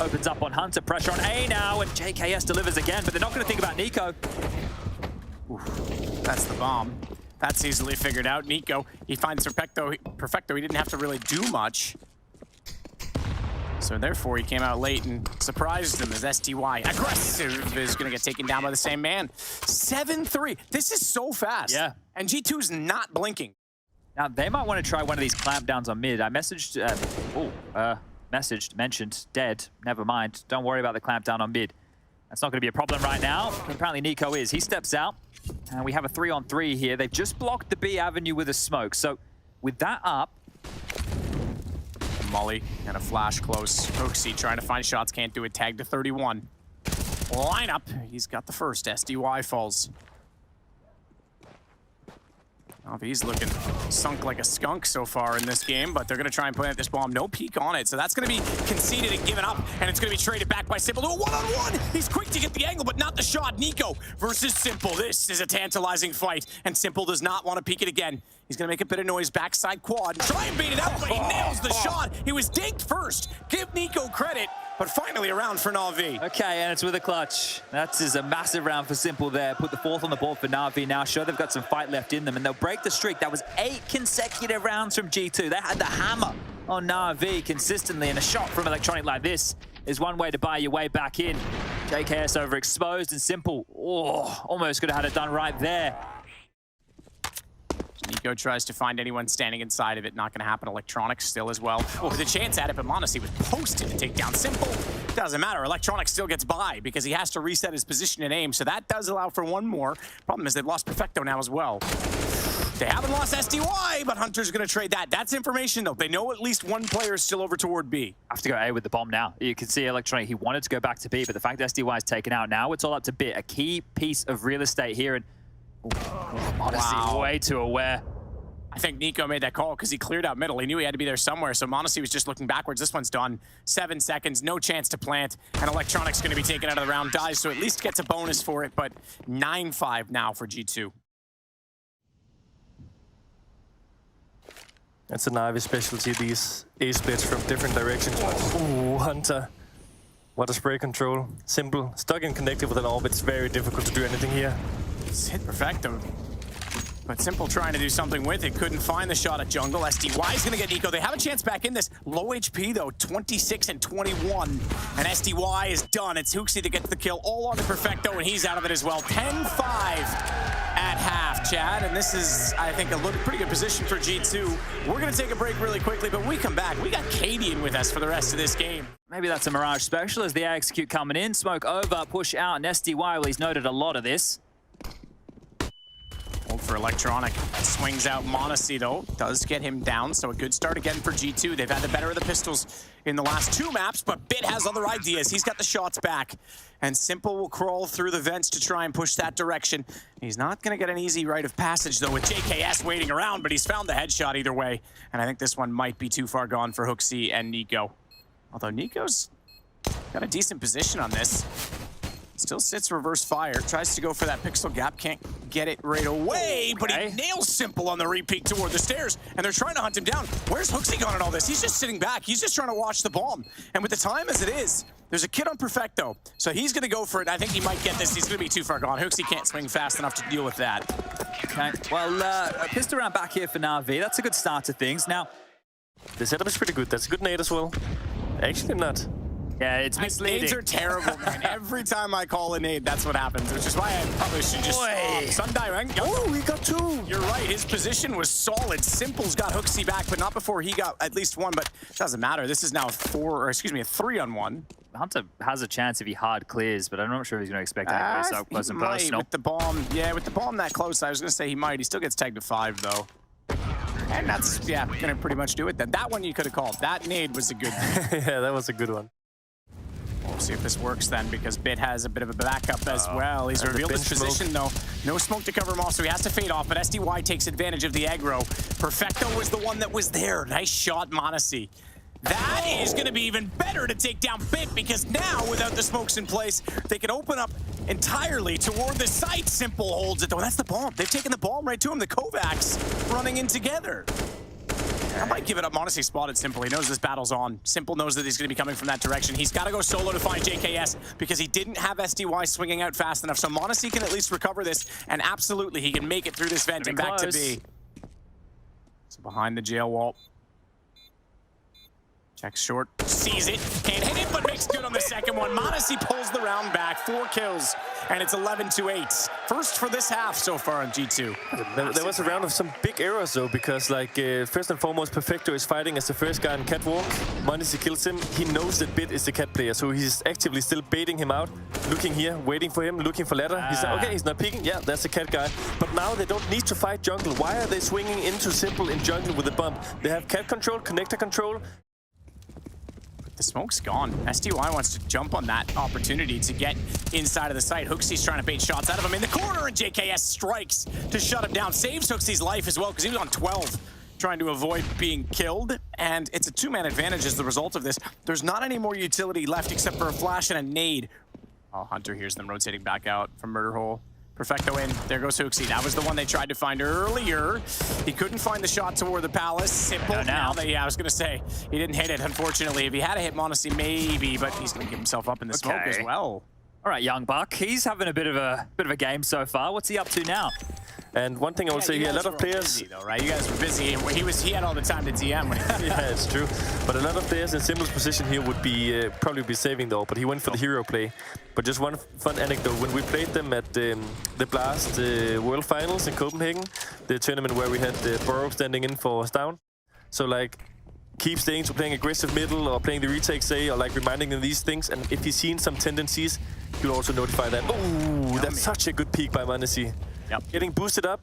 A: opens up on Hunter. Pressure on A now, and JKS delivers again, but they're not going to think about Nico.
B: Oof, that's the bomb. That's easily figured out. Nico, he finds Perfecto. He didn't have to really do much. So therefore, he came out late and surprised him as SDY. Aggressive is going to get taken down by the same man. 7-3. This is so fast.
A: Yeah.
B: And G2's not blinking.
A: Now, they might want to try one of these clamp downs on mid. I messaged, mentioned, dead. Never mind. Don't worry about the clamp down on mid. That's not going to be a problem right now. But apparently, Nico is. He steps out, and we have a 3-on-3 here. They've just blocked the B avenue with a smoke. So with that up,
B: Molly and a flash close. Hooksy trying to find shots, can't do it. Tag to 31. Lineup, he's got the first. SDY falls. NaVi's looking sunk like a skunk so far in this game, but they're going to try and plant this bomb. No peek on it, so that's going to be conceded and given up, and it's going to be traded back by Simple to a one-on-one. He's quick to get the angle, but not the shot. Nico versus Simple. This is a tantalizing fight, and Simple does not want to peek it again. He's going to make a bit of noise backside quad. Try and bait it out, but he nails the shot. He was dinked first. Give Nico credit, but finally a round for NaVi.
A: Okay, and it's with a clutch. That is a massive round for Simple there. Put the fourth on the board for NaVi now. Sure, they've got some fight left in them, and they'll break the streak. That was 8 consecutive rounds from G2. They had the hammer on NaVi consistently, and a shot from Electronic like this is one way to buy your way back in. JKS overexposed, and Simple, almost could have had it done right there.
B: Nico tries to find anyone standing inside of it. Not going to happen. Electronics still as well. With a chance at it, but m0NESY was posted to take down Simple. Doesn't matter. Electronics still gets by because he has to reset his position and aim. So that does allow for one more. Problem is they've lost Perfecto now as well. They haven't lost SDY, but Hunter's going to trade that. That's information, though. They know at least one player is still over toward B.
A: Have to go A with the bomb now. You can see Electronic, he wanted to go back to B, but the fact that SDY is taken out now, it's all up to B. A key piece of real estate here. And m0NESY way too aware.
B: I think Nico made that call because he cleared out middle. He knew he had to be there somewhere, so m0NESY was just looking backwards. This one's done. 7 seconds, no chance to plant, and Electronic's going to be taken out of the round. Dies, so at least gets a bonus for it, but 9-5 now for G2.
C: That's a NaVi specialty, these A splits from different directions. Ooh, Hunter. What a spray control. Simple. Stuck and connected with an orb. It's very difficult to do anything here.
B: It's hit Perfecto. But Simple trying to do something with it. Couldn't find the shot at jungle. SDY is going to get Nico. They have a chance back in this. Low HP, though. 26 and 21. And SDY is done. It's Hooksy that gets the kill. All on the Perfecto, and he's out of it as well. 10-5 at half, Chad. And this is, I think, a pretty good position for G2. We're going to take a break really quickly, but when we come back, we got Cadian with us for the rest of this game.
A: Maybe that's a Mirage special as the execute coming in. Smoke over, push out, and SDY, well, he's noted a lot of this.
B: Hold for Electronic. Swings out m0NESY, though. Does get him down, so a good start again for G2. They've had the better of the pistols in the last 2 maps, but Bit has other ideas. He's got the shots back. And Simple will crawl through the vents to try and push that direction. He's not going to get an easy rite of passage, though, with JKS waiting around, but he's found the headshot either way. And I think this one might be too far gone for Hooksy and Nico. Although Nico's got a decent position on this. Still sits reverse fire, tries to go for that pixel gap, can't get it right away, but he nails Simple on the repeat toward the stairs, and they're trying to hunt him down. Where's Hooksy gone in all this? He's just sitting back. He's just trying to watch the bomb. And with the time as it is, there's a kid on Perfecto, so he's going to go for it. I think he might get this. He's going to be too far gone. Hooksy can't swing fast enough to deal with that.
A: Okay, well, a pistol round back here for NaVi. That's a good start to things. Now,
C: the setup is pretty good. That's a good nade as well. Actually not.
A: Yeah, it's misleading.
B: Nades are terrible, man. Every time I call a nade, that's what happens, which is why I probably should just stop. Sundive.
C: Oh, we got 2.
B: You're right. His position was solid. Simple's got Hooksy back, but not before he got at least 1, but it doesn't matter. This is now a 3-on-1.
A: Hunter has a chance if he hard clears, but I'm not sure if he's going to expect anybody so close and personal.
B: With the bomb, yeah, with the bomb that close, I was going to say he might. He still gets tagged to 5, though. And that's, yeah, going to pretty much do it then. That one you could have called. That nade was a good one.
C: Yeah, that was a good one.
B: We'll see if this works then, because Bit has a bit of a backup as well. He's revealed his position, though. No smoke to cover him off, so he has to fade off, but SDY takes advantage of the aggro. Perfecto was the one that was there. Nice shot, m0NESY. That is going to be even better to take down Bit, because now, without the smokes in place, they can open up entirely toward the site. Simple holds it, though. That's the bomb. They've taken the bomb right to him. The Kovacs running in together. I might give it up. m0NESY spotted Simple. He knows this battle's on. Simple knows that he's going to be coming from that direction. He's got to go solo to find JKS because he didn't have SDY swinging out fast enough. So m0NESY can at least recover this, and absolutely he can make it through this vent and back to B. So behind the jail wall. Checks short, sees it, can't hit it, but makes good on the second one. m0NESY pulls the round back, 4 kills, and it's 11-8. First for this half so far on G2.
C: There was a round of some big errors, though, because, like, first and foremost, Perfecto is fighting as the first guy in Catwalk. m0NESY kills him. He knows that Bit is the cat player, so he's actively still baiting him out, looking here, waiting for him, looking for ladder. He's like, okay, he's not peeking. Yeah, that's the cat guy. But now they don't need to fight jungle. Why are they swinging into Simple in jungle with a bump? They have cat control, connector control.
B: The smoke's gone. SDY wants to jump on that opportunity to get inside of the site. Hooksy's trying to bait shots out of him in the corner, and JKS strikes to shut him down. Saves Hooksy's life as well, because he was on 12, trying to avoid being killed. And it's a two-man advantage as the result of this. There's not any more utility left except for a flash and a nade. Oh, Hunter hears them rotating back out from Murder Hole. Perfecto in. There goes Hooksy. That was the one they tried to find earlier. He couldn't find the shot toward the Palace. Simple. Now that, yeah, I was going to say, he didn't hit it, unfortunately. If he had a hit Monacy, maybe, but he's going to give himself up in the smoke as well.
A: All right, Young Buck. He's having a bit of a game so far. What's he up to now?
C: And one thing I would say here, a lot of players...
B: Busy though, right? You guys were busy. He had all the time to TM.
C: Yeah, it's true. But a lot of players in Simple's position here would be probably be saving though, but he went for the hero play. But just one fun anecdote, when we played them at the Blast World Finals in Copenhagen, the tournament where we had Burrow standing in for us down. So like, keep staying to playing aggressive middle or playing the retake, say, or like reminding them these things. And if he's seen some tendencies, he'll also notify that. Oh, that's such a good peek by Monacy.
A: Yep.
C: Getting boosted up,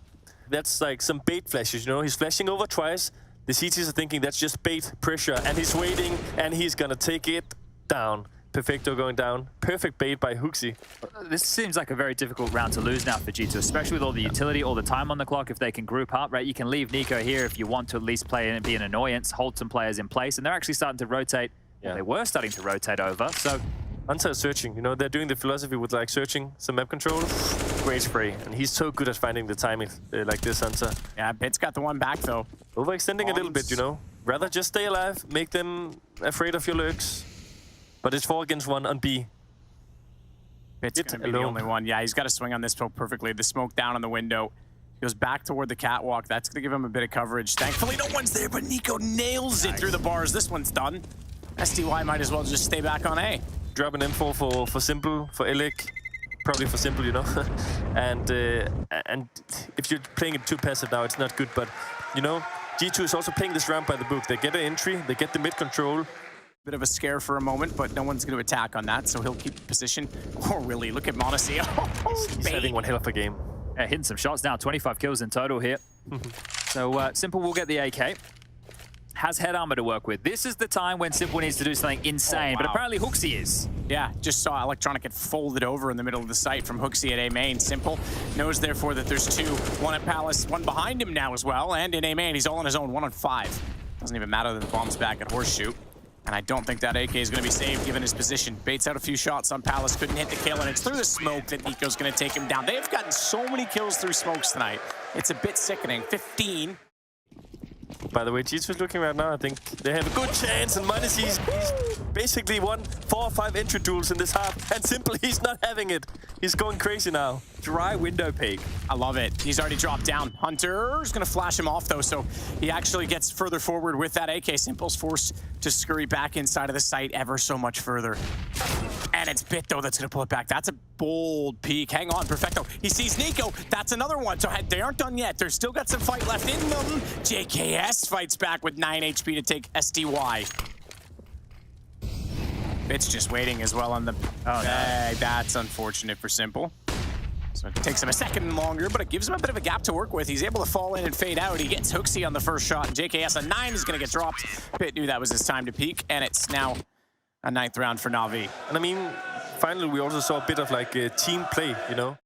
C: that's like some bait flashes, you know? He's flashing over twice. The CTs are thinking that's just bait pressure, and he's waiting, and he's gonna take it down. Perfecto going down. Perfect bait by Hooksy.
A: This seems like a very difficult round to lose now for G2, especially with all the utility, all the time on the clock. If they can group up, right? You can leave Nico here if you want to at least play and be an annoyance, hold some players in place, and they're actually starting to rotate. Yeah. Well, they were starting to rotate over, so...
C: Hunter is searching, you know, they're doing the philosophy with like searching some map control. Great spray, and he's so good at finding the timing like this, Hunter.
B: Yeah, Bit's got the one back though.
C: Overextending a little bit, you know. Rather just stay alive, make them afraid of your lurks. But it's 4 against 1 on B.
B: Bit's gonna be the only one. Yeah, he's got to swing on this smoke perfectly. The smoke down on the window. Goes back toward the catwalk. That's gonna give him a bit of coverage. Thankfully, no one's there, but Nico nails it through the bars. This one's done. SDY might as well just stay back on A.
C: Drop an M4 for Simple, for Elec. Probably for Simple, you know. and if you're playing it too passive now, it's not good. But, you know, G2 is also playing this round by the book. They get an entry, they get the mid control.
B: Bit of a scare for a moment, but no one's going to attack on that, so he'll keep position. Or will he? Look at Monacy.
C: He's having one hell of a game.
A: Yeah, hitting some shots now. 25 kills in total here. So Simple will get the AK. Has head armor to work with. This is the time when Simple needs to do something insane, but apparently Hooksy is.
B: Yeah, just saw Electronic get folded over in the middle of the site from Hooksy at A main. Simple knows therefore that there's 2, one at Palace, one behind him now as well, and in A main he's all on his own, 1 on 5. Doesn't even matter that the bomb's back at Horseshoe. And I don't think that AK is going to be saved given his position. Baits out a few shots on Palace, couldn't hit the kill, and it's through the smoke that Nico's going to take him down. They've gotten so many kills through smokes tonight. It's a bit sickening. 15.
C: By the way, G2 is looking right now. I think they have a good chance, and Monacy's basically won 4 or 5 entry duels in this half, and Simple, he's not having it. He's going crazy now.
A: Dry window peek.
B: I love it. He's already dropped down. Hunter's going to flash him off, though, so he actually gets further forward with that AK. Simple's forced to scurry back inside of the site ever so much further. And it's Bit, though, that's going to pull it back. That's a bold peek. Hang on, Perfecto. He sees Nico. That's another one. So they aren't done yet. They've still got some fight left in them. JKS fights back with 9 HP to take SDY. Bit's just waiting as well on the... Oh, no. That's unfortunate for Simple. So it takes him a second longer, but it gives him a bit of a gap to work with. He's able to fall in and fade out. He gets Hooksy on the first shot, and JKS a 9 is going to get dropped. Bit knew that was his time to peak, and it's now a 9th round for NaVi.
C: And I mean, finally we also saw a bit of like team play, you know.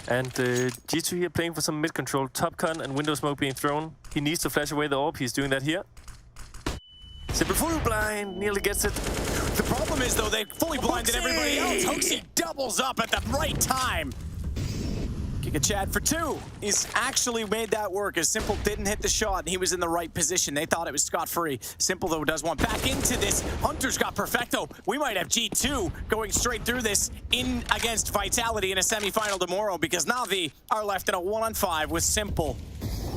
C: And G2 here playing for some mid control. Top con and window smoke being thrown. He needs to flash away the orb. He's doing that here. Simple full blind, nearly gets it.
B: The problem is, though, they fully blinded everybody else. Hooksy doubles up at the right time. Kick a Chad for 2. He's actually made that work as Simple didn't hit the shot and he was in the right position. They thought it was scot-free. Simple, though, does want back into this. Hunter's got Perfecto. We might have G2 going straight through this in against Vitality in a semifinal tomorrow because NaVi are left in a 1-on-5 with Simple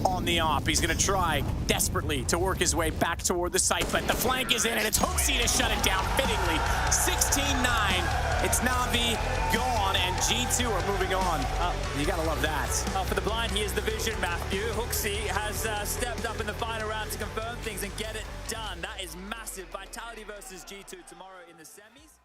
B: on the op. He's going to try desperately to work his way back toward the site, but the flank is in and it's Hooksy to shut it down fittingly. 16-9. It's NaVi gone and G2 are moving on. You got to love that.
A: For the blind, here's the vision, Matthew. Hooksy has stepped up in the final round to confirm things and get it done. That is massive. Vitality versus G2 tomorrow in the semis.